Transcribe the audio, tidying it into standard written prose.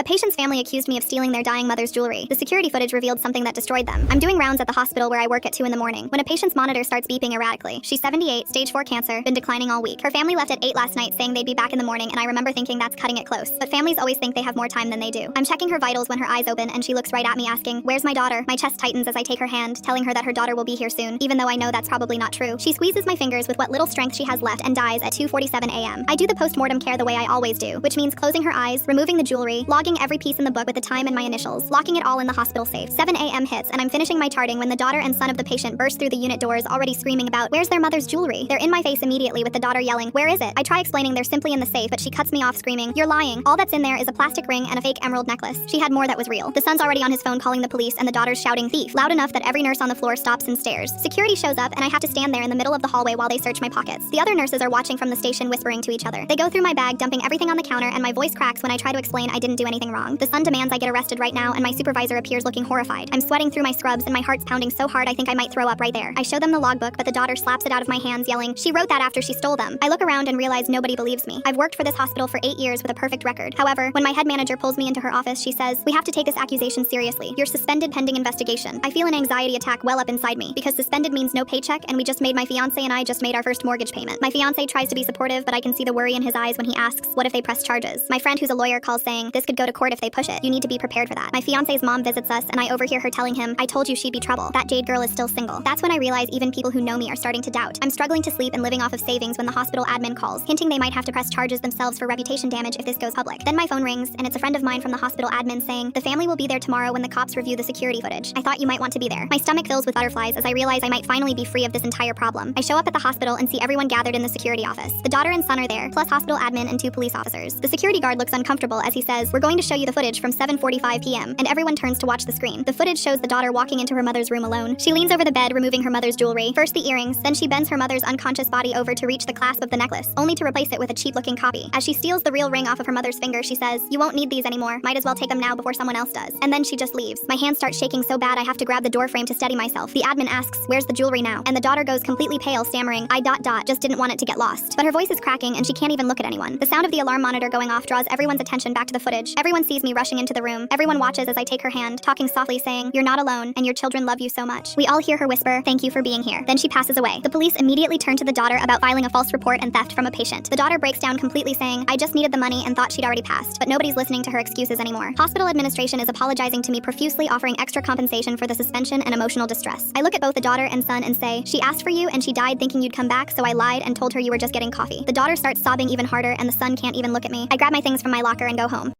A patient's family accused me of stealing their dying mother's jewelry. The security footage revealed something that destroyed them. I'm doing rounds at the hospital where I work at 2 in the morning when a patient's monitor starts beeping erratically. She's 78, stage 4 cancer, been declining all week. Her family left at 8 last night saying they'd be back in the morning, and I remember thinking that's cutting it close. But families always think they have more time than they do. I'm checking her vitals when her eyes open and she looks right at me asking, "Where's my daughter?" My chest tightens as I take her hand, telling her that her daughter will be here soon, even though I know that's probably not true. She squeezes my fingers with what little strength she has left and dies at 2:47 a.m. I do the post-mortem care the way I always do, which means closing her eyes, removing the jewelry, logging every piece in the book with the time and my initials, locking it all in the hospital safe. 7 a.m. hits and I'm finishing my charting when the daughter and son of the patient burst through the unit doors already screaming about, "Where's their mother's jewelry?" They're in my face immediately with the daughter yelling, "Where is it?" I try explaining they're simply in the safe, but she cuts me off screaming, "You're lying. All that's in there is a plastic ring and a fake emerald necklace." She had more that was real. The son's already on his phone calling the police and the daughter's shouting, "Thief," loud enough that every nurse on the floor stops and stares. Security shows up and I have to stand there in the middle of the hallway while they search my pockets. The other nurses are watching from the station whispering to each other. They go through my bag, dumping everything on the counter, and my voice cracks when I try to explain I didn't do anything wrong. The son demands I get arrested right now and my supervisor appears looking horrified. I'm sweating through my scrubs and my heart's pounding so hard I think I might throw up right there. I show them the logbook, but the daughter slaps it out of my hands yelling, "She wrote that after she stole them." I look around and realize nobody believes me. I've worked for this hospital for 8 years with a perfect record. However, when my head manager pulls me into her office, she says, "We have to take this accusation seriously. You're suspended pending investigation." I feel an anxiety attack well up inside me because suspended means no paycheck and we just made my fiance and I just made our first mortgage payment. My fiance tries to be supportive, but I can see the worry in his eyes when he asks, "What if they press charges?" My friend who's a lawyer calls saying, "This could go to court if they push it. You need to be prepared for that." My fiance's mom visits us and I overhear her telling him, "I told you she'd be trouble. That Jade girl is still single." That's when I realize even people who know me are starting to doubt. I'm struggling to sleep and living off of savings when the hospital admin calls, hinting they might have to press charges themselves for reputation damage if this goes public. Then my phone rings and it's a friend of mine from the hospital admin saying, "The family will be there tomorrow when the cops review the security footage. I thought you might want to be there." My stomach fills with butterflies as I realize I might finally be free of this entire problem. I show up at the hospital and see everyone gathered in the security office. The daughter and son are there, plus hospital admin and 2 police officers. The security guard looks uncomfortable as he says, "We're going to show you the footage from 7:45 p.m. and everyone turns to watch the screen. The footage shows the daughter walking into her mother's room alone. She leans over the bed, removing her mother's jewelry, first the earrings, then she bends her mother's unconscious body over to reach the clasp of the necklace, only to replace it with a cheap-looking copy. As she steals the real ring off of her mother's finger, she says, "You won't need these anymore. Might as well take them now before someone else does." And then she just leaves. My hands start shaking so bad I have to grab the door frame to steady myself. The admin asks, "Where's the jewelry now?" And the daughter goes completely pale, stammering, "I just didn't want it to get lost." But her voice is cracking and she can't even look at anyone. The sound of the alarm monitor going off draws everyone's attention back to the footage. Everyone sees me rushing into the room. Everyone watches as I take her hand, talking softly saying, "You're not alone, and your children love you so much." We all hear her whisper, "Thank you for being here." Then she passes away. The police immediately turn to the daughter about filing a false report and theft from a patient. The daughter breaks down completely saying, "I just needed the money and thought she'd already passed." But nobody's listening to her excuses anymore. Hospital administration is apologizing to me profusely, offering extra compensation for the suspension and emotional distress. I look at both the daughter and son and say, "She asked for you and she died thinking you'd come back, so I lied and told her you were just getting coffee." The daughter starts sobbing even harder and the son can't even look at me. I grab my things from my locker and go home.